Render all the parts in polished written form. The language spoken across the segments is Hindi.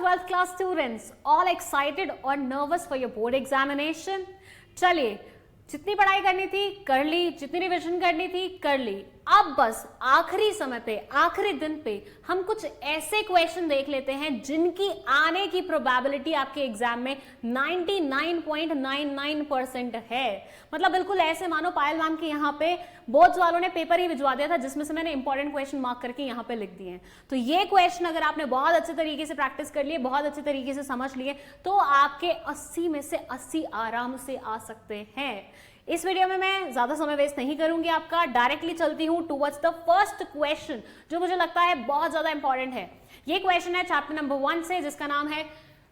12th class students, all excited or nervous for your board examination? चलिए, जितनी पढ़ाई करनी थी कर ली, जितनी रिवीजन करनी थी कर ली। अब बस आखिरी समय पे, आखिरी दिन पे हम कुछ ऐसे क्वेश्चन देख लेते हैं जिनकी आने की प्रोबेबिलिटी आपके एग्जाम में 99.99% है। मतलब बिल्कुल ऐसे मानो पायल मैम के यहाँ पे बोर्ड्स वालों ने पेपर ही भिजवा दिया था जिसमें से मैंने इंपॉर्टेंट क्वेश्चन मार्क करके यहाँ पे लिख दिए हैं। तो ये क्वेश्चन अगर आपने बहुत अच्छे तरीके से प्रैक्टिस कर लिए, बहुत अच्छे तरीके से समझ लिए, तो आपके 80 में से 80 आराम से आ सकते हैं। इस वीडियो में मैं ज्यादा समय वेस्ट नहीं करूंगी आपका, डायरेक्टली चलती हूं टुवर्ड्स द फर्स्ट क्वेश्चन जो मुझे लगता है बहुत ज्यादा इंपॉर्टेंट है। ये क्वेश्चन है चैप्टर नंबर 1 से, जिसका नाम है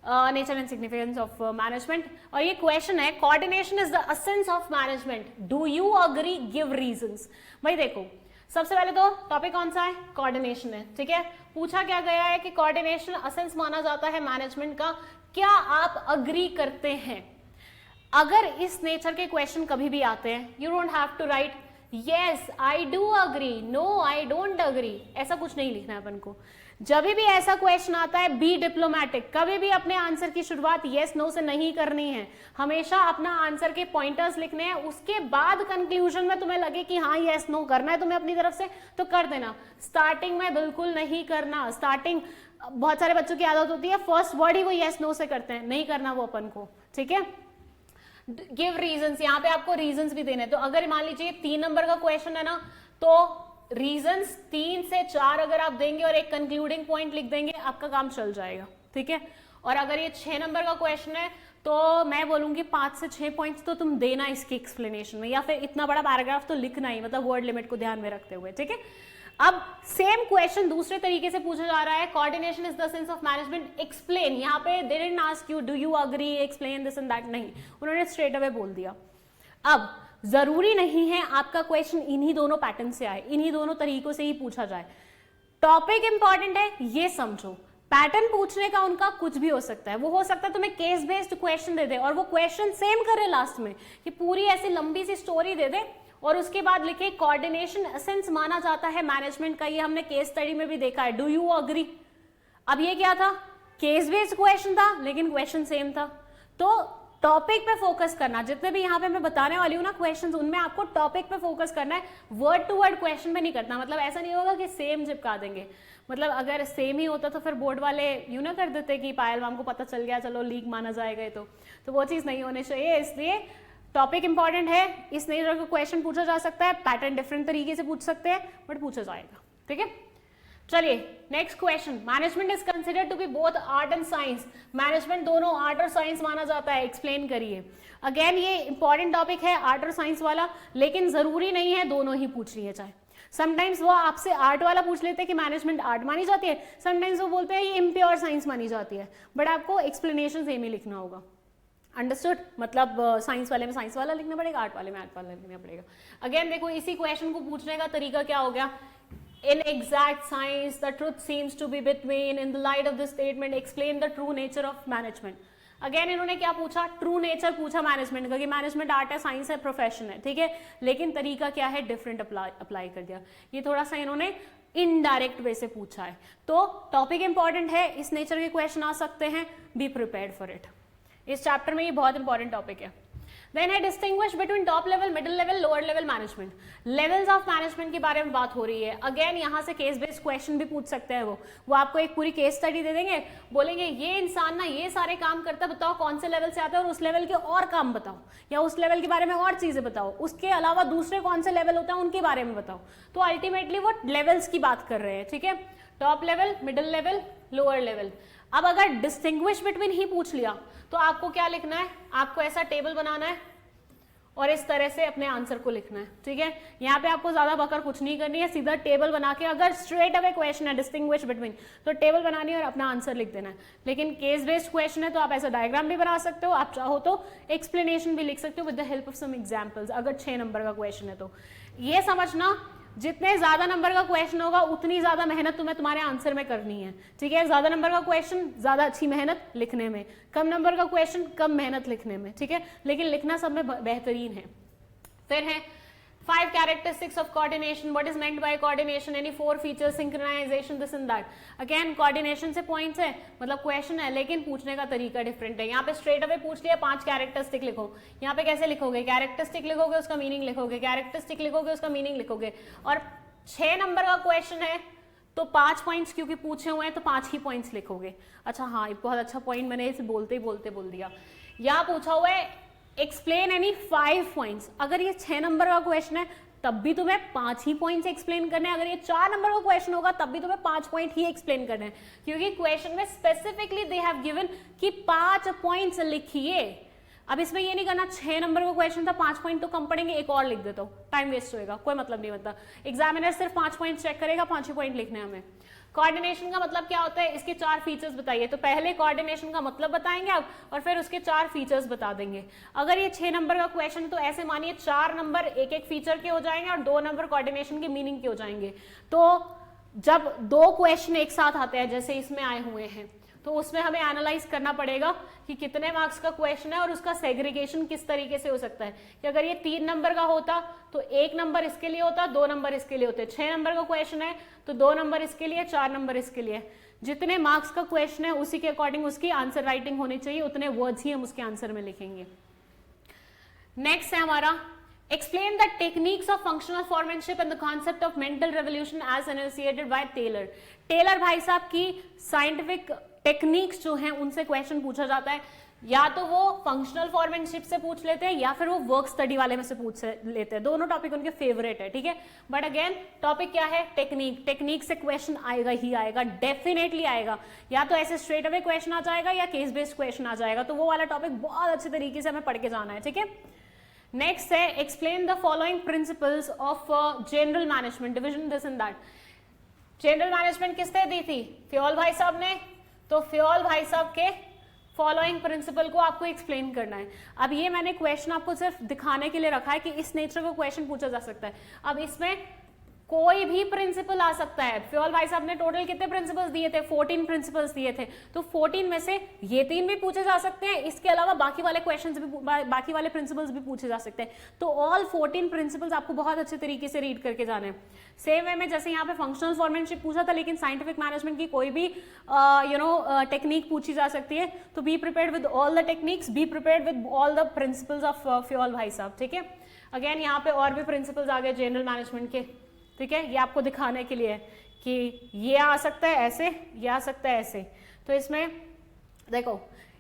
nature and significance of management. और ये क्वेश्चन है, coordination is the essence of management, do you agree, give reasons. भाई देखो, सबसे पहले तो टॉपिक कौन सा है? कोऑर्डिनेशन है, ठीक है। पूछा क्या गया है कि कोऑर्डिनेशन एसेंस माना जाता है मैनेजमेंट का, क्या आप अग्री करते हैं? अगर इस नेचर के क्वेश्चन कभी भी आते हैं, you don't have to write yes I do agree, no I don't agree, ऐसा कुछ नहीं लिखना है अपन को। जब भी ऐसा क्वेश्चन आता है, बी डिप्लोमेटिक, कभी भी अपने आंसर की शुरुआत यस नो से नहीं करनी है। हमेशा अपना आंसर के पॉइंटर्स लिखने हैं, उसके बाद कंक्लूजन में तुम्हें लगे कि हाँ यस नो करना है तुम्हें अपनी तरफ से तो कर देना। स्टार्टिंग में बिल्कुल नहीं करना। स्टार्टिंग बहुत सारे बच्चों की आदत होती है फर्स्ट वर्ड ही वो यस नो से करते हैं, नहीं करना वो अपन को, ठीक है। गिव रीजंस, यहाँ पे आपको रीजंस भी देने। तो अगर मान लीजिए 3 नंबर का क्वेश्चन है ना, तो रीजंस 3 से 4 अगर आप देंगे और एक कंक्लूडिंग पॉइंट लिख देंगे, आपका काम चल जाएगा, ठीक है। और अगर ये 6 नंबर का क्वेश्चन है तो मैं बोलूंगी 5 से 6 पॉइंट्स तो तुम देना इसके एक्सप्लेनेशन में, या फिर इतना बड़ा पैराग्राफ तो लिखना ही, मतलब वर्ड लिमिट को ध्यान में रखते हुए, ठीक है। अब सेम क्वेश्चन दूसरे तरीके से पूछा जा रहा है, coordination is the sense of management, explain. यहाँ पे they didn't ask you do you agree, explain this and that, नहीं, उन्होंने स्ट्रेट अवे बोल दिया। अब जरूरी नहीं है आपका क्वेश्चन इन्हीं दोनों पैटर्न से आए, इन्हीं दोनों तरीकों से ही पूछा जाए। टॉपिक इंपॉर्टेंट है, ये समझो। पैटर्न पूछने का उनका कुछ भी हो सकता है, वो हो सकता है तुम्हें केस बेस्ड क्वेश्चन दे दे और वो क्वेश्चन सेम करे लास्ट में, कि पूरी ऐसी लंबी सी स्टोरी दे दे और उसके बाद लिखे कोऑर्डिनेशन एसेंस माना जाता है मैनेजमेंट का, ये हमने केस स्टडी में भी देखा है, डू यू अग्री। अब ये क्या था? केस बेस्ड क्वेश्चन था लेकिन क्वेश्चन सेम था। तो टॉपिक पे फोकस करना, जितने भी यहाँ पे मैं बताने वाली हूँ ना क्वेश्चंस, उनमें आपको टॉपिक पे फोकस करना है, वर्ड टू वर्ड क्वेश्चन पे नहीं करना। मतलब ऐसा नहीं होगा कि सेम चिपका देंगे, मतलब अगर सेम ही होता तो फिर बोर्ड वाले यूं ना कर देते कि पायल मैम को पता चल गया चलो लीक माना जाएगा, तो वो चीज नहीं होनी चाहिए। इसलिए टॉपिक इंपॉर्टेंट है, इस नेचर का क्वेश्चन पूछा जा सकता है, पैटर्न डिफरेंट तरीके से पूछ सकते हैं बट पूछा जाएगा, ठीक है। चलिए next question, management is considered to be both art and science, management दोनों आर्ट और साइंस माना जाता है, एक्सप्लेन करिए। अगेन ये इंपॉर्टेंट टॉपिक है आर्ट और साइंस वाला, लेकिन जरूरी नहीं है दोनों ही पूछ रही है चाहे। समटाइम्स वो आपसे आर्ट वाला पूछ लेते हैं कि मैनेजमेंट आर्ट मानी जाती है, समटाइम्स वो बोलते हैं ये इम्प्योर साइंस मानी जाती है, बट आपको एक्सप्लेनेशन सेम ही लिखना होगा। अंडरस्टूड? मतलब साइंस वाले में साइंस वाला लिखना पड़ेगा, आर्ट वाले में आर्ट वाला लिखना पड़ेगा। अगेन देखो इसी क्वेश्चन को पूछने का तरीका क्या हो गया, in exact science the truth seems to be between, in the light of this statement explain the true nature of management। Again इन्होंने क्या पूछा? ट्रू नेचर पूछा मैनेजमेंट का, कि मैनेजमेंट आर्ट है, साइंस है, प्रोफेशन है, ठीक है, लेकिन तरीका क्या है? डिफरेंट अप्लाई कर दिया। ये थोड़ा सा इन्होंने इनडायरेक्ट वे से पूछा है। तो टॉपिक इंपॉर्टेंट है, इस नेचर के क्वेश्चन आ सकते हैं, बी प्रिपेयर्ड फॉर इट। इस चैप्टर में ये बहुत इंपॉर्टेंट टॉपिक है। Then I distinguish between top level, middle level, lower level management. Levels of management के बारे में बात हो रही है। अगेन यहाँ से केस बेस्ड क्वेश्चन भी पूछ सकते हैं वो आपको एक पूरी केस स्टडी दे देंगे, बोलेंगे ये इंसान ना ये सारे काम करता है, बताओ कौन से लेवल से आता है और उस लेवल के और काम बताओ, या उस लेवल के बारे में और चीजें बताओ, उसके अलावा दूसरे कौन से लेवल होते हैं उनके बारे में बताओ। तो अल्टीमेटली वो लेवल्स की बात कर रहे हैं, ठीक है, top level, middle level, lower level. अब अगर डिस्टिंग्विश बिटवीन ही पूछ लिया तो आपको क्या लिखना है? आपको ऐसा टेबल बनाना है और इस तरह से अपने आंसर को लिखना है, ठीक है। यहाँ पे आपको ज्यादा बकर कुछ नहीं करनी है, सीधा टेबल बना के, अगर स्ट्रेट अवे क्वेश्चन है डिस्टिंग्विश बिटवीन, तो टेबल बनानी है और अपना आंसर लिख देना है। लेकिन केस बेस्ड क्वेश्चन है तो आप ऐसा डायग्राम भी बना सकते हो, आप चाहो तो एक्सप्लेनेशन भी लिख सकते हो with the help of some examples. अगर 6 नंबर का क्वेश्चन है तो ये समझना, जितने ज्यादा नंबर का क्वेश्चन होगा उतनी ज्यादा मेहनत तुम्हें तुम्हारे आंसर में करनी है, ठीक है। ज्यादा नंबर का क्वेश्चन ज्यादा अच्छी मेहनत लिखने में, कम नंबर का क्वेश्चन कम मेहनत लिखने में, ठीक है, लेकिन लिखना सब में बेहतरीन है। फिर है 5 characteristics of coordination. What is meant by coordination? Any 4 features, synchronization, this and that. Again coordination से points है, मतलब क्वेश्चन है लेकिन पूछने का तरीका डिफरेंट है. यहाँ पे स्ट्रेट अवे पूछ लिया 5 कैरेक्टरिस्टिक लिखो. यहाँ पे कैसे लिखोगे? कैरेक्टरिस्टिक लिखोगे उसका मीनिंग लिखोगे, कैरेक्टरिस्टिक लिखोगे उसका मीनिंग लिखोगे. और 6 नंबर का क्वेश्चन है तो 5 पॉइंट्स क्योंकि पूछे हुए हैं तो 5 ही पॉइंट्स लिखोगे. अच्छा हाँ, एक बहुत अच्छा पॉइंट मैंने इसे बोलते ही बोल दिया. यहाँ पूछा हुआ है एक्सप्लेन एनी 5 पॉइंट्स. अगर ये 6 नंबर का क्वेश्चन है तब भी तुम्हें 5 ही पॉइंट्स एक्सप्लेन करने हैं. अगर ये 4 नंबर का क्वेश्चन होगा तब भी तुम्हें 5 पॉइंट ही एक्सप्लेन करने हैं, क्योंकि क्वेश्चन में स्पेसिफिकली दे हैव गिवन कि 5 पॉइंट्स लिखिए. अब इसमें ये नहीं करना 6 नंबर का क्वेश्चन था 5 पॉइंट तो कम पड़ेंगे, एक और लिख देता हूँ, टाइम वेस्ट होएगा, कोई मतलब नहीं बनता. एग्जामिनर सिर्फ 5 पॉइंट चेक करेगा, 5 ही पॉइंट लिखने हमें. कोऑर्डिनेशन का मतलब क्या होता है? इसके 4 फीचर्स बताइए. तो पहले कोऑर्डिनेशन का मतलब बताएंगे आप और फिर उसके 4 फीचर्स बता देंगे. अगर ये 6 नंबर का क्वेश्चन तो ऐसे मानिए 4 नंबर एक एक फीचर के हो जाएंगे और 2 नंबर कोऑर्डिनेशन के मीनिंग के हो जाएंगे. तो जब 2 क्वेश्चन एक साथ आते हैं जैसे इसमें आए हुए हैं तो उसमें हमें एनालाइज करना पड़ेगा कि कितने मार्क्स का क्वेश्चन है और उसका सेग्रीगेशन किस तरीके से हो सकता है. कि अगर ये 3 नंबर का होता तो 1 नंबर इसके लिए होता, 2 नंबर इसके लिए होते. 6 नंबर का क्वेश्चन है तो 2 नंबर इसके लिए, 4 नंबर इसके लिए. जितने मार्क्स का क्वेश्चन है उसी के अकॉर्डिंग उसकी आंसर राइटिंग होनी चाहिए, उतने वर्ड्स ही हम उसके आंसर में लिखेंगे. नेक्स्ट है हमारा explain the techniques of functional foremanship and the concept of mental revolution as enunciated by Taylor. Taylor भाई साहब की साइंटिफिक टेक्निक्स जो हैं उनसे क्वेश्चन पूछा जाता है. या तो वो फंक्शनल फॉर्मेनशिप से पूछ लेते हैं या फिर वो वर्क स्टडी वाले में से पूछ लेते हैं. दोनों टॉपिक उनके फेवरेट है, ठीक है. बट अगेन टॉपिक क्या है? टेक्निक. टेक्निक से क्वेश्चन आएगा ही आएगा, डेफिनेटली आएगा. या तो ऐसे स्ट्रेट अवे क्वेश्चन आ जाएगा या केस बेस्ड क्वेश्चन आ जाएगा. तो वो वाला टॉपिक बहुत अच्छे तरीके से हमें पढ़ के जाना है, ठीक है. नेक्स्ट है explain the following principles of general management, division, this and that. General management किसने दी थी? फ्योल भाई साहब ने. तो फ्योल भाई साहब के फॉलोइंग प्रिंसिपल को आपको एक्सप्लेन करना है. अब ये मैंने क्वेश्चन आपको सिर्फ दिखाने के लिए रखा है कि इस नेचर का क्वेश्चन पूछा जा सकता है. अब इसमें कोई भी प्रिंसिपल आ सकता है. फ्योल भाई साहब ने टोटल कितने प्रिंसिपल्स दिए थे? 14 प्रिंसिपल्स दिए थे. तो 14 में से ये 3 भी पूछे जा सकते हैं, इसके अलावा बाकी वाले क्वेश्चंस भी, बाकी वाले प्रिंसिपल्स भी पूछे जा सकते हैं. तो ऑल 14 प्रिंसिपल्स आपको बहुत अच्छे तरीके से रीड करके जाने हैं. सेम वे में जैसे यहाँ पे फंक्शनल फॉर्मेनशिप पूछा था, लेकिन साइंटिफिक मैनेजमेंट की कोई भी टेक्निक पूछी जा सकती है. तो be prepared with all the techniques, be prepared with all the principles of Fayol भाई साहब, ठीक है. अगेन यहाँ पे और भी प्रिंसिपल्स आ गए जनरल मैनेजमेंट के, ठीक है. ये आपको दिखाने के लिए है कि ये आ सकता है ऐसे, ये आ सकता है ऐसे. तो इसमें देखो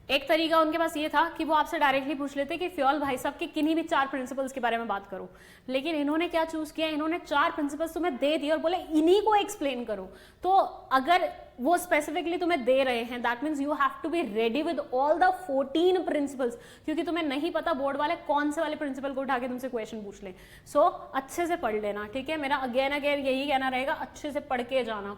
एक तरीका उनके पास ये था कि वो आपसे डायरेक्टली पूछ लेते कि फ्योल भाई साहब के किन्हीं भी 4 प्रिंसिपल्स के बारे में बात करो. लेकिन इन्होंने क्या चूज किया? इन्होंने 4 प्रिंसिपल्स तुम्हें दे दिए और बोले इन्हीं को एक्सप्लेन करो. तो अगर वो स्पेसिफिकली तुम्हें दे रहे हैं that means you have to be ready with all the 14 principles, क्योंकि तुम्हें नहीं पता बोर्ड वाले कौन से वाले प्रिंसिपल को उठा के तुमसे क्वेश्चन पूछ लें. सो अच्छे से पढ़ लेना, ठीक है. मेरा अगेन यही कहना रहेगा, अच्छे से पढ़ के जाना.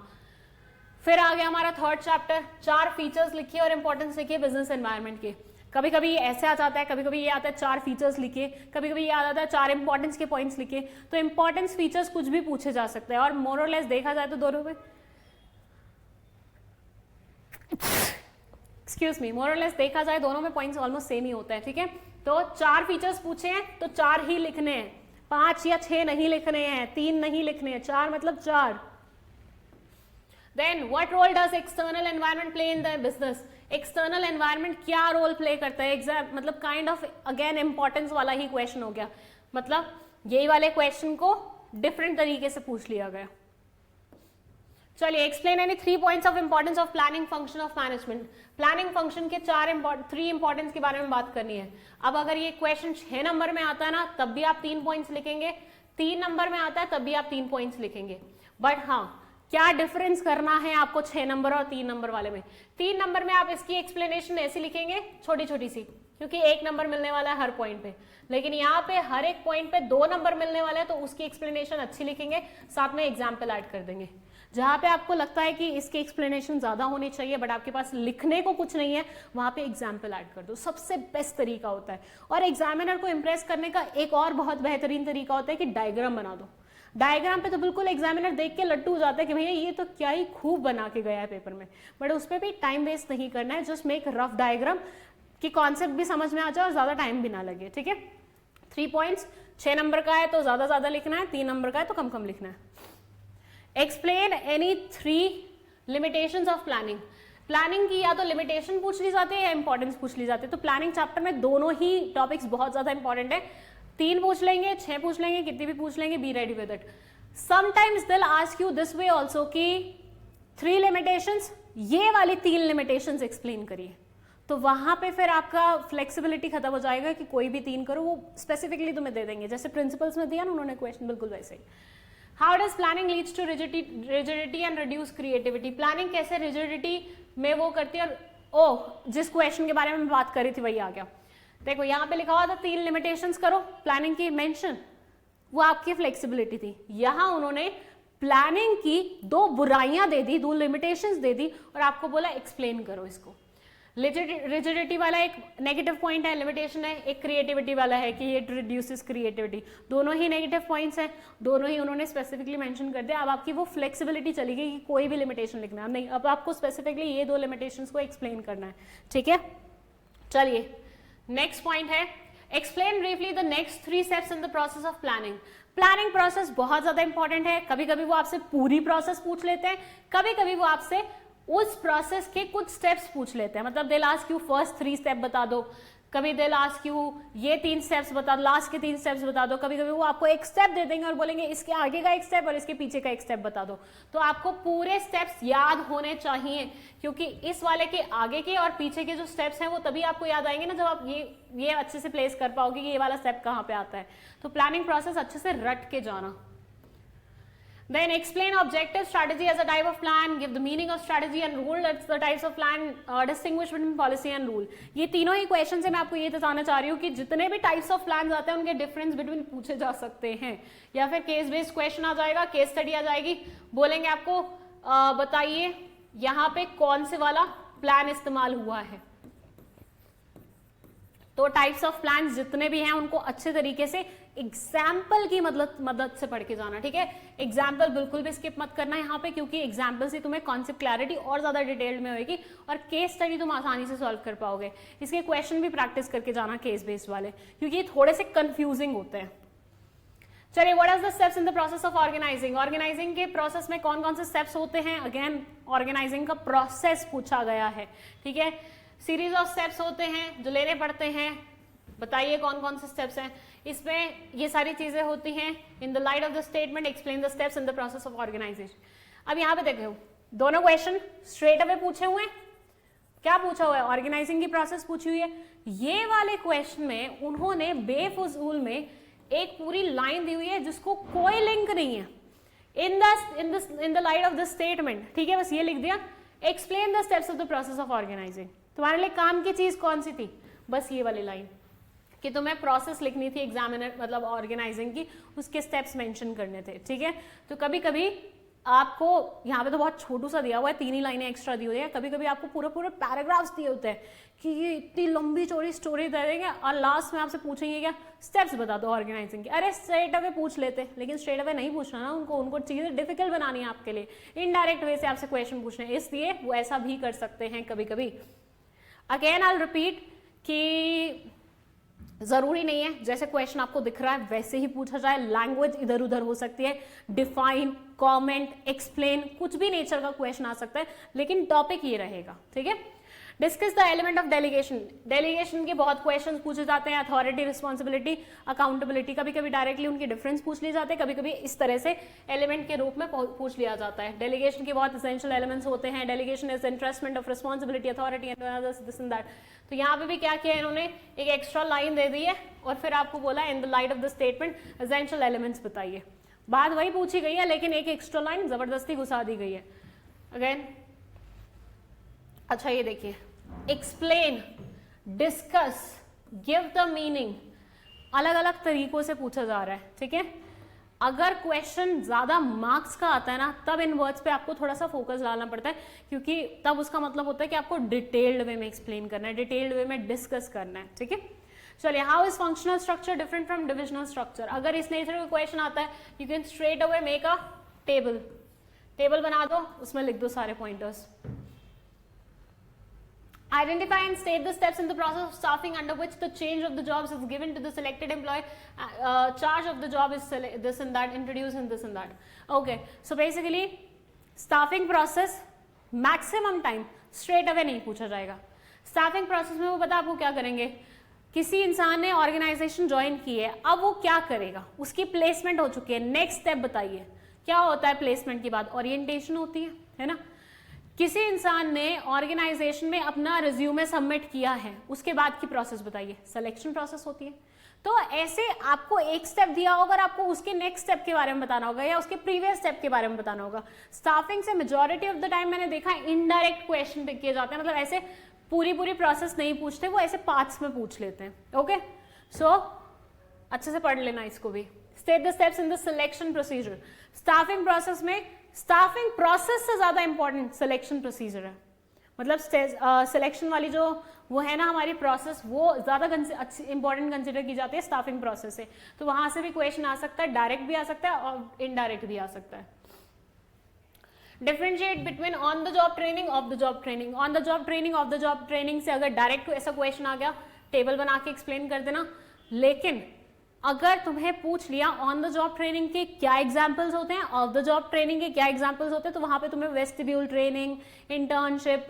फिर आ गया हमारा 3rd चैप्टर. 4 फीचर्स लिखिए और इंपॉर्टेंस लिखिए बिजनेस एनवायरनमेंट के. कभी कभी ऐसे आ जाता है, कभी कभी ये आता है 4 फीचर्स लिखिए, कभी कभी ये आ जाता है 4 इंपॉर्टेंस के पॉइंट्स लिखिए. तो इंपॉर्टेंस फीचर्स कुछ भी पूछे जा सकते हैं और मोर और लेस देखा जाए तो दोनों में एक्सक्यूज मी, मोर और लेस देखा जाए दोनों में पॉइंट्स ऑलमोस्ट सेम ही होता है, ठीक है. तो 4 फीचर्स पूछे हैं तो 4 ही लिखने हैं, 5 या 6 नहीं लिखने हैं, 3 नहीं लिखने हैं, 4 मतलब 4. Then what role does external environment play in the business? External environment क्या रोल प्ले करता है? एग्जाम मतलब काइंड ऑफ अगेन इंपॉर्टेंस वाला ही क्वेश्चन हो गया. मतलब यही वाले क्वेश्चन को डिफरेंट तरीके से पूछ लिया गया. चलिए explain any 3 points of importance of planning function of management. Planning function के 3 इंपॉर्टेंस के बारे में बात करनी है. अब अगर ये क्वेश्चन 6 नंबर में आता है ना तब भी आप 3 पॉइंट्स लिखेंगे, 3 नंबर में आता है तब भी आप 3 पॉइंट्स लिखेंगे. बट हाँ, क्या डिफरेंस करना है आपको 6 नंबर और 3 नंबर वाले में? 3 नंबर में आप इसकी एक्सप्लेनेशन ऐसी लिखेंगे छोटी छोटी सी, क्योंकि 1 नंबर मिलने वाला है हर पॉइंट पे. लेकिन यहाँ पे हर एक पॉइंट पे 2 नंबर मिलने वाले हैं तो उसकी एक्सप्लेनेशन अच्छी लिखेंगे, साथ में एग्जाम्पल ऐड कर देंगे. जहां पे आपको लगता है कि इसकी एक्सप्लेनेशन ज्यादा होनी चाहिए बट आपके पास लिखने को कुछ नहीं है, वहां पे एग्जाम्पल ऐड कर दो. सबसे बेस्ट तरीका होता है. और एग्जामिनर को इंप्रेस करने का एक और बहुत बेहतरीन तरीका होता है कि डायग्राम बना दो. डायग्राम पे तो बिल्कुल एग्जामिनर देख के लट्टू हो जाता है कि भैया ये तो क्या ही खूब बना के गया है पेपर में. बट उस पर भी टाइम वेस्ट नहीं करना है. जस्ट मेक रफ डायग्राम कि कॉन्सेप्ट भी समझ में आ जाए और ज्यादा टाइम भी ना लगे, ठीक है. 3 पॉइंट्स 6 नंबर का है तो ज्यादा लिखना है, 3 नंबर का है तो कम लिखना है। Explain any 3 limitations of planning. Planning की या तो लिमिटेशन पूछ ली जाती है या इंपॉर्टेंस पूछ ली जाती है। तो प्लानिंग चैप्टर में दोनों ही टॉपिक्स बहुत ज्यादा इंपॉर्टेंट है। 3 पूछ लेंगे, 6 पूछ लेंगे, कितनी भी पूछ लेंगे, B ready with it. Sometimes they will ask you this way also कि 3 लिमिटेशंस, ये वाली 3 लिमिटेशंस एक्सप्लेन करिए। तो वहां पे फिर आपका फ्लेक्सिबिलिटी खत्म हो जाएगा कि कोई भी 3 करो, वो स्पेसिफिकली तुम्हें दे देंगे, जैसे प्रिंसिपल्स में दिया ना उन्होंने क्वेश्चन, बिल्कुल वैसे ही। How does planning leads to rigidity and reduce creativity. Planning कैसे रिजिडिटी में वो करती है, और जिस क्वेश्चन के बारे में मैं बात कर रही थी वही आ गया। देखो यहाँ पे लिखा हुआ था 3 लिमिटेशंस करो प्लानिंग की मेंशन, वो आपकी फ्लेक्सिबिलिटी थी। यहां उन्होंने प्लानिंग की 2 बुराइयां दे दी, 2 लिमिटेशंस दे दी और आपको बोला एक्सप्लेन करो इसको। रिजिडिटी वाला एक नेगेटिव पॉइंट है, लिमिटेशन है, एक क्रिएटिविटी वाला है कि ये रिड्यूसेस क्रिएटिविटी। दोनों ही नेगेटिव पॉइंट्स हैं, दोनों ही उन्होंने स्पेसिफिकली मेंशन कर दिया। अब आपकी वो फ्लेक्सिबिलिटी चली गई कि कोई भी लिमिटेशन लिखना है, नहीं, अब आपको स्पेसिफिकली ये 2 लिमिटेशंस को एक्सप्लेन करना है। ठीक है, चलिए नेक्स्ट पॉइंट है, explain briefly the next 3 steps in the process of planning. Planning process बहुत ज्यादा इंपॉर्टेंट है। कभी कभी वो आपसे पूरी प्रोसेस पूछ लेते हैं, कभी कभी वो आपसे उस प्रोसेस के कुछ स्टेप्स पूछ लेते हैं। मतलब they ask you first 3 step बता दो, कभी दे आस्क यू ये 3 स्टेप्स बता दो, लास्ट के 3 स्टेप्स बता दो, कभी कभी वो आपको एक स्टेप दे देंगे और बोलेंगे इसके आगे का एक स्टेप और इसके पीछे का एक स्टेप बता दो। तो आपको पूरे स्टेप्स याद होने चाहिए, क्योंकि इस वाले के आगे के और पीछे के जो स्टेप्स हैं वो तभी आपको याद आएंगे ना जब आप ये अच्छे से प्लेस कर पाओगे कि ये वाला स्टेप कहाँ पे आता है। तो प्लानिंग प्रोसेस अच्छे से रट के जाना। Then explain objective strategy as a type of plan, give the meaning of strategy and rule, that's the types of plan, distinguish between policy and rule। ये तीनों ही क्वेश्चन से मैं आपको ये बताना चाह रही हूँ कि जितने भी टाइप्स ऑफ प्लान आते हैं उनके डिफरेंस बिटवीन पूछे जा सकते हैं, या फिर केस बेस्ड क्वेश्चन आ जाएगा, केस स्टडी आ जाएगी, बोलेंगे आपको बताइए यहाँ पे कौन से वाला प्लान इस्तेमाल हुआ है। तो टाइप्स ऑफ प्लान जितने भी हैं उनको अच्छे तरीके से एग्जाम्पल की मदद से पढ़ के जाना। ठीक है, एग्जाम्पल बिल्कुल भी स्किप मत करना यहाँ पे, क्योंकि एग्जाम्पल से तुम्हें कॉन्सेप्ट क्लैरिटी और ज्यादा डिटेल्ड में होगी और केस स्टडी तुम आसानी से सॉल्व कर पाओगे। इसके क्वेश्चन भी प्रैक्टिस करके जाना केस बेस्ड वाले, क्योंकि ये थोड़े से कंफ्यूजिंग होते हैं। चलिए, what are the steps in the process of organizing. Organizing के प्रोसेस में कौन कौन से स्टेप्स होते हैं। अगेन ऑर्गेनाइजिंग का प्रोसेस पूछा गया है। ठीक है, सीरीज ऑफ स्टेप्स होते हैं जो लेने पड़ते हैं, बताइए कौन कौन से स्टेप्स हैं। इसमें ये सारी चीजें होती हैं। In the light of the statement explain the steps in the process of organization. अब यहाँ पे देखो दोनों क्वेश्चन स्ट्रेट अवे पूछे हुए हैं। क्या पूछा हुआ है, ऑर्गेनाइजिंग की प्रोसेस पूछी हुई है। ये वाले क्वेश्चन में उन्होंने बेफजूल में एक पूरी लाइन दी हुई है जिसको कोई लिंक नहीं है। In the light of the statement, ठीक है, बस ये लिख दिया, explain the steps of the process of organizing. तुम्हारे लिए काम की चीज कौन सी थी, बस ये वाली लाइन, कि तुम्हें प्रोसेस लिखनी थी एग्जामिनर मतलब ऑर्गेनाइजिंग की, उसके स्टेप्स मेंशन करने थे। ठीक है, तो कभी कभी आपको यहाँ पे तो बहुत छोटू सा दिया हुआ है, 3 ही लाइनें एक्स्ट्रा दी हुई है, कभी कभी आपको पूरे पूरे पैराग्राफ्स दिए होते हैं कि ये इतनी लंबी चौड़ी स्टोरी दे देंगे और लास्ट में आपसे पूछेंगे क्या, स्टेप्स बता दो ऑर्गेनाइजिंग के। अरे स्ट्रेट अवे पूछ लेते, लेकिन स्ट्रेट अवे नहीं पूछना ना, उनको चीजें डिफिकल्ट बनानी है आपके लिए, इनडायरेक्ट वे से आपसे क्वेश्चन पूछने, इसलिए वो ऐसा भी कर सकते हैं कभी कभी। अगेन आई रिपीट कि जरूरी नहीं है जैसे क्वेश्चन आपको दिख रहा है वैसे ही पूछा जाए, लैंग्वेज इधर उधर हो सकती है, डिफाइन, कमेंट, एक्सप्लेन, कुछ भी नेचर का क्वेश्चन आ सकता है, लेकिन टॉपिक ये रहेगा। ठीक है, discuss the element of delegation. Delegation के बहुत क्वेश्चन पूछे जाते हैं, अथॉरिटी, रिस्पॉन्सिबिलिटी, अकाउंटेबिलिटी, कभी कभी डायरेक्टली उनके डिफरेंस पूछ लिए जाते हैं, कभी कभी इस तरह से एलिमेंट के रूप में पूछ लिया जाता है। डेलीगेशन के बहुत एसेंशियल एलिमेंट्स होते हैं। Delegation is entrustment of responsibility, authority and this and that. तो यहाँ पे भी क्या किया इन्होंने, एक एक्स्ट्रा लाइन दे दी है और फिर आपको बोला इन the light of the statement essential elements बताइए। बात वही पूछी गई है लेकिन एक एक्स्ट्रा लाइन जबरदस्ती घुसा दी गई है। अगेन अच्छा ये देखिए, explain, discuss, give the meaning, अलग अलग तरीकों से पूछा जा रहा है। ठीक है, अगर क्वेश्चन ज्यादा मार्क्स का आता है ना, तब इन वर्ड्स पे आपको थोड़ा सा फोकस डालना पड़ता है, क्योंकि तब उसका मतलब होता है कि आपको डिटेल्ड वे में एक्सप्लेन करना है, डिटेल्ड वे में डिस्कस करना है। ठीक है, चलिए, how is functional structure different from divisional structure. अगर इस नेचर का क्वेश्चन आता है, you can straight away make a table बना दो, उसमें लिख दो सारे pointers. Identify and state the steps in the process of staffing under which the change of the jobs is given to the selected employee. Charge of the job is this and that, introduce and this and that. Okay, so basically staffing process maximum time straight away नहीं पूछा जाएगा. Staffing process में वो पता आपको क्या करेंगे, किसी इंसान ने ऑर्गेनाइजेशन ज्वाइन की है, अब वो क्या करेगा, उसकी प्लेसमेंट हो चुकी है, नेक्स्ट स्टेप बताइए क्या होता है. प्लेसमेंट के बाद ओरिएंटेशन होती है ना. किसी इंसान ने ऑर्गेनाइजेशन में अपना रिज्यूमे सबमिट किया है, उसके बाद की प्रोसेस बताइए, सिलेक्शन प्रोसेस होती है. तो ऐसे आपको एक स्टेप दिया होगा और आपको उसके नेक्स्ट स्टेप के बारे में बताना होगा या उसके प्रीवियस स्टेप के बारे में बताना होगा. स्टाफिंग से मेजॉरिटी ऑफ द टाइम मैंने देखा है इनडायरेक्ट क्वेश्चन पिक किए जाते हैं, मतलब ऐसे पूरी प्रोसेस नहीं पूछते, वो ऐसे पार्ट्स में पूछ लेते हैं. ओके, सो अच्छे से पढ़ लेना इसको भी. State the steps in the selection procedure. Staffing process में स्टाफिंग प्रोसेस से ज्यादा इंपॉर्टेंट सिलेक्शन प्रोसीजर है. मतलब सिलेक्शन वाली जो वो है ना हमारी प्रोसेस, वो ज्यादा इंपॉर्टेंट कंसिडर की जाती है स्टाफिंग प्रोसेस से. तो वहां से भी क्वेश्चन आ सकता है, डायरेक्ट भी आ सकता है और इनडायरेक्ट भी आ सकता है. Differentiate between on the job training, of the job training. On the job training, of the job training से अगर डायरेक्ट ऐसा क्वेश्चन आ गया, टेबल बना के एक्सप्लेन कर देना. लेकिन अगर तुम्हें पूछ लिया ऑन द जॉब ट्रेनिंग के क्या एग्जांपल्स होते हैं, ऑफ द जॉब ट्रेनिंग के क्या एग्जांपल्स होते हैं, तो वहां पे तुम्हें वेस्टिब्यूल ट्रेनिंग, इंटर्नशिप,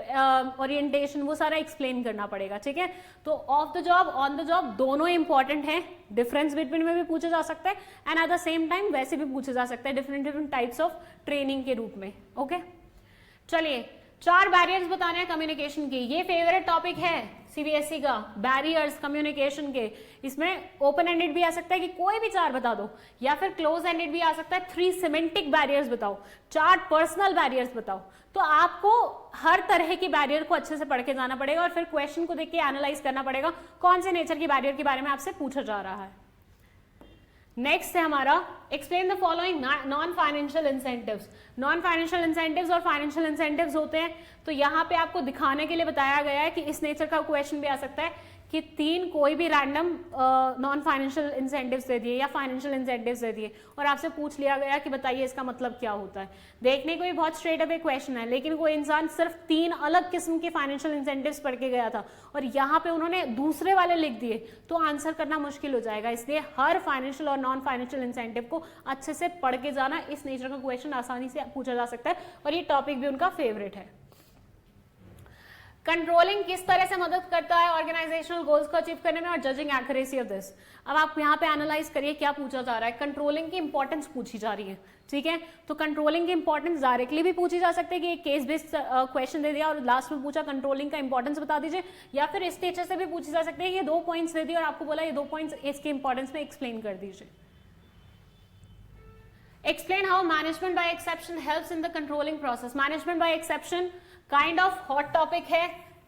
ओरिएंटेशन, वो सारा एक्सप्लेन करना पड़ेगा. ठीक है, तो of the job, on the job दोनों इंपॉर्टेंट है. डिफरेंस बिटवीन में भी पूछा जा सकता है and at the same time वैसे भी पूछा जा सकता है डिफरेंट टाइप्स ऑफ ट्रेनिंग के रूप में. ओके, चलिए 4 बैरियर्स बताने हैं कम्युनिकेशन की. ये फेवरेट टॉपिक है सीबीएसई का, बैरियर्स कम्युनिकेशन के. इसमें ओपन एंडेड भी आ सकता है कि कोई भी 4 बता दो, या फिर क्लोज एंडेड भी आ सकता है 3 सिमेंटिक बैरियर्स बताओ, 4 पर्सनल बैरियर्स बताओ. तो आपको हर तरह की बैरियर को अच्छे से पढ़ के जाना पड़ेगा और फिर क्वेश्चन को देख के एनालाइज करना पड़ेगा कौन से नेचर की बैरियर के बारे में आपसे पूछा जा रहा है. नेक्स्ट है हमारा explain the following non financial incentives. Non financial incentives और फाइनेंशियल इंसेंटिव्स होते हैं. तो यहाँ पे आपको दिखाने के लिए बताया गया है कि इस नेचर का क्वेश्चन भी आ सकता है कि 3 कोई भी रैंडम नॉन फाइनेंशियल इंसेंटिव्स दे दिए या फाइनेंशियल इंसेंटिव्स दे दिए और आपसे पूछ लिया गया कि बताइए इसका मतलब क्या होता है. देखने को भी बहुत स्ट्रेट अवे क्वेश्चन है, लेकिन कोई इंसान सिर्फ 3 अलग किस्म के फाइनेंशियल इंसेंटिव्स पढ़ के गया था और यहाँ पे उन्होंने दूसरे वाले लिख दिए, तो आंसर करना मुश्किल हो जाएगा. इसलिए हर फाइनेंशियल और नॉन फाइनेंशियल इंसेंटिव को अच्छे से पढ़ के जाना. इस नेचर का क्वेश्चन आसानी से पूछा जा सकता है और ये टॉपिक भी उनका फेवरेट है. कंट्रोलिंग किस तरह से मदद करता है ऑर्गेनाइजेशनल गोल्स को अचीव करने में और जजिंग एक्यूरेसी ऑफ दिस. अब आप यहाँ पे एनालाइज करिए क्या पूछा जा रहा है. कंट्रोलिंग की इंपॉर्टेंस पूछी जा रही है. ठीक है, तो कंट्रोलिंग की इंपॉर्टेंस डायरेक्टली भी पूछी जा सकती है कि एक केस बेस्ड क्वेश्चन दे दिया और लास्ट में पूछा कंट्रोलिंग का इंपॉर्टेंस बता दीजिए, या फिर इस टीचर से भी पूछी जा सकती है ये 2 पॉइंट्स दे दिए और आपको बोला ये 2 पॉइंट्स इसके इंपॉर्टेंस में एक्सप्लेन कर दीजिए. Explain how management by exception helps in the controlling process. Management by exception kind of hot topic है.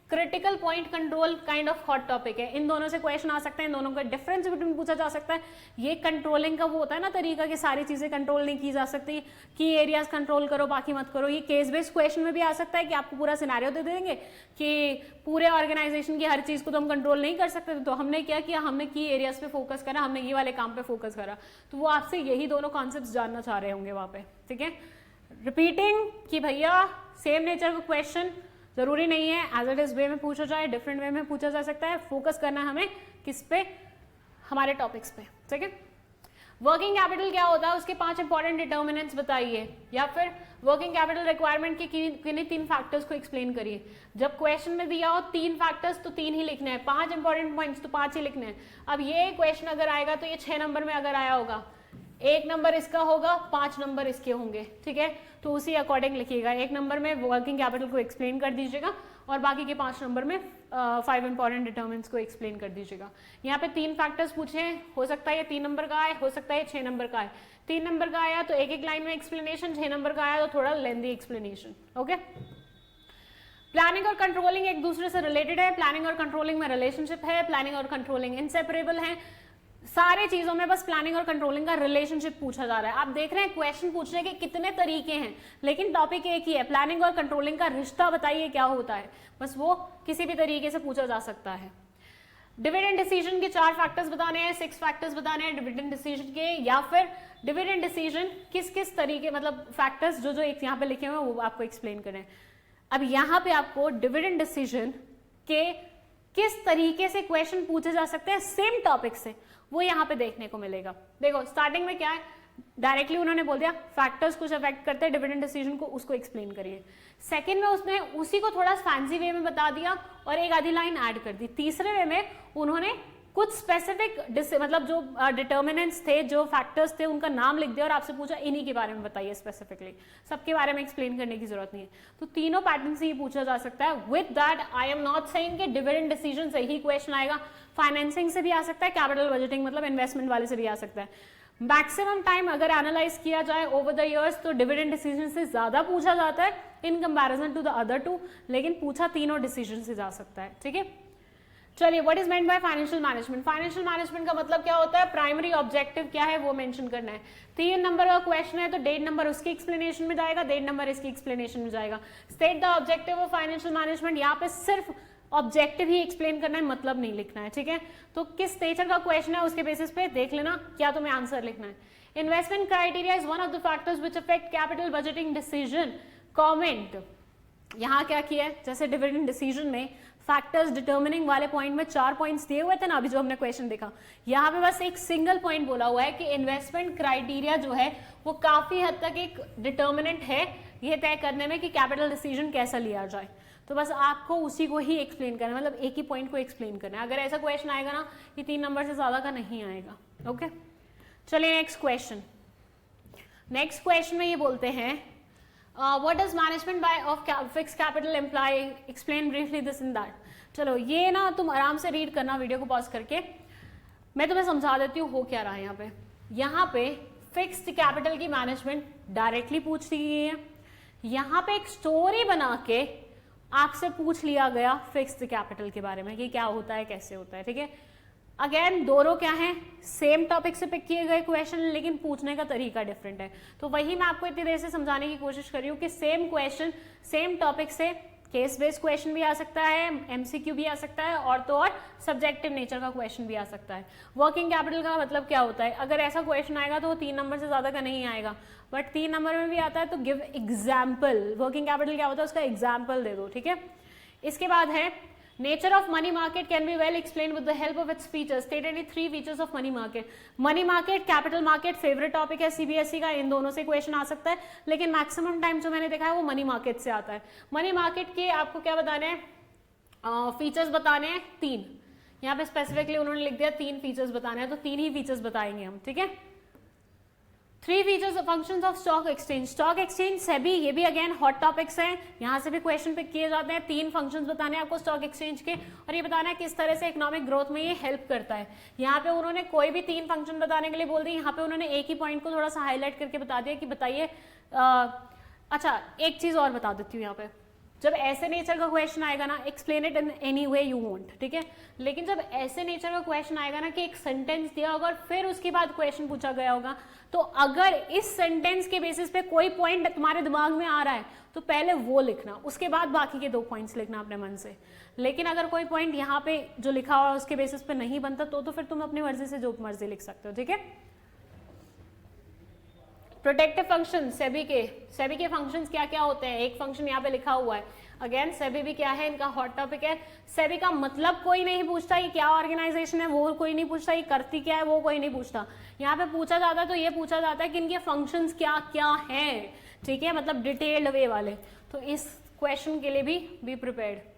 Critical point control kind of hot topic है. इन दोनों से क्वेश्चन आ सकते हैं, इन दोनों का डिफरेंस बिटवीन पूछा जा सकता है. ये कंट्रोलिंग का वो होता है ना तरीका कि सारी चीजें कंट्रोल नहीं की जा सकती, की एरियाज कंट्रोल करो बाकी मत करो. ये केस बेस्ड क्वेश्चन में भी आ सकता है कि आपको पूरा सिनेरियो दे देंगे कि पूरे ऑर्गेनाइजेशन की हर चीज को तो हम कंट्रोल नहीं कर सकते, तो हमने क्या किया, हमने की एरियाज पे फोकस करा, हमने ये वाले काम पे फोकस करा. तो वो आपसे यही दोनों कॉन्सेप्ट जानना चाह रहे होंगे वहां पे. ठीक है, रिपीटिंग कि भैया सेम नेचर का क्वेश्चन जरूरी नहीं है एज इट इज वे में पूछा जाए, डिफरेंट वे में पूछा जा सकता है. फोकस करना है हमें किस पे, हमारे टॉपिक्स पे. ठीक है, वर्किंग कैपिटल क्या होता है, उसके 5 इंपॉर्टेंट डिटर्मिनेंट्स बताइए, या फिर वर्किंग कैपिटल रिक्वायरमेंट के किन्हीं 3 फैक्टर्स को एक्सप्लेन करिए. जब क्वेश्चन में दिया हो 3 फैक्टर्स तो 3 ही लिखने हैं, 5 इंपॉर्टेंट पॉइंट्स तो 5 ही लिखने हैं. अब ये क्वेश्चन अगर आएगा तो ये 6 नंबर में अगर आया होगा, 1 नंबर इसका होगा, 5 नंबर इसके होंगे. ठीक है, तो उसी अकॉर्डिंग लिखिएगा. 1 नंबर में वर्किंग कैपिटल को एक्सप्लेन कर दीजिएगा और बाकी के 5 नंबर में 5 इंपॉर्टेंट डिटर्मिनेंट्स को एक्सप्लेन कर दीजिएगा. यहाँ पे 3 फैक्टर्स पूछे हैं, हो सकता है ये 3 नंबर का आए, हो सकता है ये 6 नंबर का आए. 3 नंबर का आया तो एक लाइन में एक्सप्लेनेशन, 6 नंबर का आया तो थोड़ा लेंथी एक्सप्लेनेशन. ओके, प्लानिंग और कंट्रोलिंग एक दूसरे से रिलेटेड है. प्लानिंग और कंट्रोलिंग में रिलेशनशिप है, प्लानिंग और कंट्रोलिंग इनसेपरेबल है. सारे चीजों में बस प्लानिंग और कंट्रोलिंग का रिलेशनशिप पूछा जा रहा है. आप देख रहे हैं क्वेश्चन पूछने के कितने तरीके हैं, लेकिन टॉपिक एक ही है. प्लानिंग और कंट्रोलिंग का रिश्ता बताइए क्या होता है, बस वो किसी भी तरीके से पूछा जा सकता है. डिविडेंड डिसीजन के 4 फैक्टर्स बताने हैं, 6 फैक्टर्स बताने हैं डिविडेंड डिसीजन के, या फिर डिविडेंड डिसीजन किस किस तरीके, मतलब फैक्टर्स जो एक यहाँ पे लिखे हुए हैं वो आपको एक्सप्लेन करें. अब यहाँ पे आपको डिविडेंड डिसीजन कि किस तरीके से क्वेश्चन पूछे जा सकते हैं सेम टॉपिक से, वो यहाँ पे देखने को मिलेगा। देखो स्टार्टिंग में क्या है, डायरेक्टली उन्होंने बोल दिया फैक्टर्स कुछ अफेक्ट करते हैं डिविडेंड डिसीजन को, उसको एक्सप्लेन करिए। सेकंड में उसने उसी को थोड़ा फैंसी वे में बता दिया और एक आधी लाइन ऐड कर दी। तीसरे वे में उन्होंने कुछ स्पेसिफिक मतलब जो डिटर्मिनेंट्स थे, जो फैक्टर्स थे, उनका नाम लिख दिया और आपसे पूछा इन्हीं के बारे में बताइए स्पेसिफिकली, सबके बारे में एक्सप्लेन करने की जरूरत नहीं है। तो तीनों पैटर्न से ये पूछा जा सकता है। With that I am not saying कि डिविडेंड डिसीजन से ही क्वेश्चन आएगा, फाइनेंसिंग से भी आ सकता है, कैपिटल बजटिंग मतलब इन्वेस्टमेंट वाले से भी आ सकता है। मैक्सिमम टाइम अगर एनालाइज किया जाए ओवर द इयर्स तो डिविडेंड डिसीजन से ज्यादा पूछा जाता है in comparison to the other two, लेकिन पूछा तीनों डिसीजन से जा सकता है। ठीक है, चलिए what is meant by financial management. Financial management का मतलब क्या होता है, प्राइमरी ऑब्जेक्टिव क्या है वो मेंशन करना है। 3 नंबर का क्वेश्चन है तो 1.5 नंबर उसकी एक्सप्लेनेशन में जाएगा, 1.5 नंबर इसकी एक्सप्लेनेशन में जाएगा। State the objective of financial management, यहाँ पे सिर्फ ऑब्जेक्टिव ही एक्सप्लेन करना है, मतलब नहीं लिखना है। ठीक है, तो किस नेचर का क्वेश्चन है उसके बेसिस पे देख लेना क्या तुम्हें आंसर लिखना है। Investment criteria is one of the factors which affect capital budgeting decision. Comment, यहाँ क्या किया है, जैसे डिविडेंड डिसीजन में फैक्टर्स डिटर्मिनिंग वाले पॉइंट में 4 पॉइंट्स दिए हुए थे ना, अभी जो हमने क्वेश्चन देखा, यहाँ पे बस एक सिंगल पॉइंट बोला हुआ है कि इन्वेस्टमेंट क्राइटेरिया जो है वो काफी हद तक एक डिटर्मिनेंट है ये तय करने में कि कैपिटल डिसीजन कैसा लिया जाए। तो बस आपको उसी को ही एक्सप्लेन करना है, मतलब एक ही पॉइंट को एक्सप्लेन करना है। अगर ऐसा क्वेश्चन आएगा ना, ये 3 नंबर से ज्यादा का नहीं आएगा। ओके, चलिए नेक्स्ट क्वेश्चन। नेक्स्ट क्वेश्चन में ये बोलते हैं what does management by of fixed capital employ, explain briefly this in that. चलो ये ना तुम आराम से रीड करना वीडियो को पॉज करके, मैं तुम्हें समझा देती हूँ हो क्या रहा है यहाँ पे। यहाँ पे फिक्स्ड कैपिटल की मैनेजमेंट डायरेक्टली पूछ ली गई है, यहाँ पे एक स्टोरी बना के आपसे पूछ लिया गया फिक्स्ड कैपिटल के बारे में कि क्या होता है कैसे होता है। ठीक है, अगेन दोनों क्या है, सेम टॉपिक से पिक किए गए क्वेश्चन, लेकिन पूछने का तरीका डिफरेंट है। तो वही मैं आपको इतनी देर से समझाने की कोशिश कर रही हूँ कि सेम क्वेश्चन सेम टॉपिक से केस बेस्ड क्वेश्चन भी आ सकता है, एमसीक्यू भी आ सकता है, और तो और सब्जेक्टिव नेचर का क्वेश्चन भी आ सकता है। वर्किंग कैपिटल का मतलब क्या होता है, अगर ऐसा क्वेश्चन आएगा तो वो 3 नंबर से ज्यादा का नहीं आएगा, बट 3 नंबर में भी आता है तो गिव एग्जाम्पल। वर्किंग कैपिटल क्या होता है उसका एग्जाम्पल दे दो। ठीक है, इसके बाद है nature of money market can be well explain with the help of its features, state any 3 features of money market. Money market, capital market favourite topic है सीबीएसई का, इन दोनों से क्वेश्चन आ सकता है, लेकिन मैक्सिमम टाइम जो मैंने देखा है वो मनी मार्केट से आता है। मनी मार्केट के आपको क्या बताने हैं, फीचर्स बताने हैं 3, यहाँ पे स्पेसिफिकली उन्होंने लिख दिया 3 फीचर्स बताने हैं, तो 3 ही फीचर्स बताएंगे हम। ठीक है, 3 features functions of stock exchange. Stock exchange SEBI, ये भी अगेन हॉट टॉपिक्स हैं, यहाँ से भी क्वेश्चन पिक किए जाते हैं। 3 फंक्शंस बताने हैं आपको स्टॉक एक्सचेंज के, और ये बताना है किस तरह से इकोनॉमिक ग्रोथ में ये हेल्प करता है। यहाँ पे उन्होंने कोई भी 3 फंक्शन बताने के लिए बोल दी, यहाँ पे उन्होंने एक ही पॉइंट को थोड़ा सा हाईलाइट करके बता दिया कि बताइए। अच्छा एक चीज और बता देती हूँ यहाँ पे, जब ऐसे नेचर का क्वेश्चन आएगा ना, explain it in any way you want. ठीक है, लेकिन जब ऐसे नेचर का क्वेश्चन आएगा ना कि एक सेंटेंस दिया होगा और फिर उसके बाद क्वेश्चन पूछा गया होगा, तो अगर इस सेंटेंस के बेसिस पे कोई पॉइंट तुम्हारे दिमाग में आ रहा है तो पहले वो लिखना, उसके बाद बाकी के 2 पॉइंट्स लिखना अपने मन से। लेकिन अगर कोई पॉइंट यहाँ पे जो लिखा हुआ है उसके बेसिस पे नहीं बनता तो फिर तुम अपनी मर्जी से जो मर्जी लिख सकते हो। ठीक है, प्रोटेक्टिव फंक्शन सेबी के फंक्शंस क्या क्या होते हैं, एक फंक्शन यहाँ पे लिखा हुआ है। अगेन सेबी भी क्या है, इनका हॉट टॉपिक है। सेबी का मतलब कोई नहीं पूछता, ये क्या ऑर्गेनाइजेशन है वो कोई नहीं पूछता, ये करती क्या है वो कोई नहीं पूछता। यहाँ पे पूछा जाता है तो ये पूछा जाता है कि इनके फंक्शंस क्या क्या हैं। ठीक है, मतलब डिटेल्ड वे वाले। तो इस क्वेश्चन के लिए भी be prepared.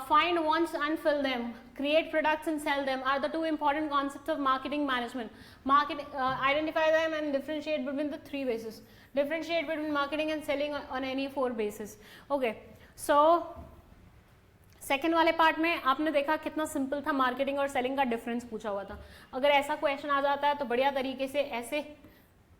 Find wants and fill them, create products and sell them are the 2 important concepts of marketing management. Identify them and differentiate between the 3 bases. Differentiate between marketing and selling on any 4 bases. Okay, so second वाले पार्ट में आपने देखा कितना सिंपल था, मार्केटिंग और सेलिंग का डिफरेंस पूछा हुआ था। अगर ऐसा क्वेश्चन आ जाता है तो बढ़िया तरीके से ऐसे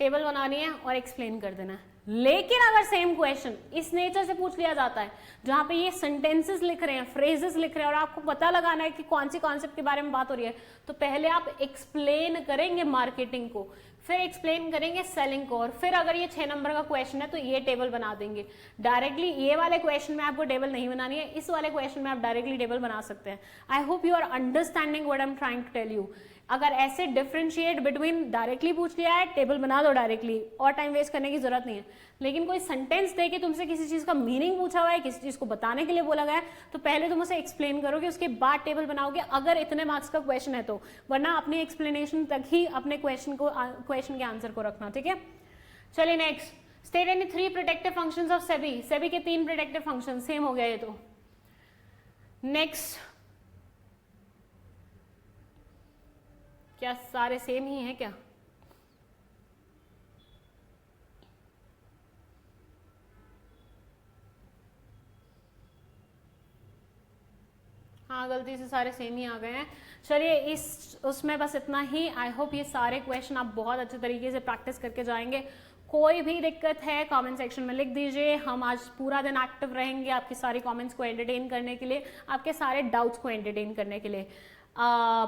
टेबल बनानी है और एक्सप्लेन कर देना है। लेकिन अगर सेम क्वेश्चन इस नेचर से पूछ लिया जाता है जहां पे ये सेंटेंसेस लिख रहे हैं, फ्रेजेस लिख रहे हैं, और आपको पता लगाना है कि कौन सी कॉन्सेप्ट के बारे में बात हो रही है, तो पहले आप एक्सप्लेन करेंगे मार्केटिंग को, फिर एक्सप्लेन करेंगे सेलिंग को, और फिर अगर ये 6 नंबर का क्वेश्चन है तो ये टेबल बना देंगे। डायरेक्टली ये वाले क्वेश्चन में आपको टेबल नहीं बनानी है, इस वाले क्वेश्चन में आप डायरेक्टली टेबल बना सकते हैं। I hope you are understanding what I am trying to tell you. अगर ऐसे डिफरेंशिएट बिटवीन डायरेक्टली पूछ लिया है, टेबल बना दो डायरेक्टली, और टाइम वेस्ट करने की जरूरत नहीं है। लेकिन कोई सेंटेंस दे के तुमसे किसी चीज का मीनिंग पूछा हुआ है, किसी चीज को बताने के लिए बोला गया है, तो पहले तुम उसे एक्सप्लेन करोगे, उसके बाद टेबल बनाओगे, अगर इतने मार्क्स का क्वेश्चन है तो, वरना अपनी एक्सप्लेनेशन तक ही अपने क्वेश्चन के आंसर को रखना, ठीक है। चलिए next, state any 3 protective functions of SEBI. SEBI के 3 प्रोटेक्टिव फंक्शन, सेम हो गया ये तो। नेक्स्ट, क्या सारे सेम ही हैं क्या? हाँ, गलती से सारे सेम ही आ गए हैं। चलिए इस उसमें बस इतना ही। आई होप ये सारे क्वेश्चन आप बहुत अच्छे तरीके से प्रैक्टिस करके जाएंगे। कोई भी दिक्कत है कमेंट सेक्शन में लिख दीजिए, हम आज पूरा दिन एक्टिव रहेंगे आपके सारे कमेंट्स को एंटरटेन करने के लिए, आपके सारे डाउट्स को एंटरटेन करने के लिए।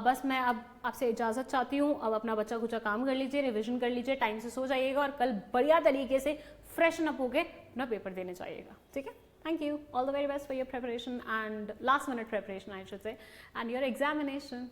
बस मैं अब आपसे इजाज़त चाहती हूँ। अब अपना बच्चा कुछ काम कर लीजिए, रिविजन कर लीजिए, टाइम से सो जाइएगा और कल बढ़िया तरीके से फ्रेशन अप होके अपना पेपर देने जाइएगा, ठीक है। Thank you. All the very best for your preparation and last minute preparation, I should say, and your examination.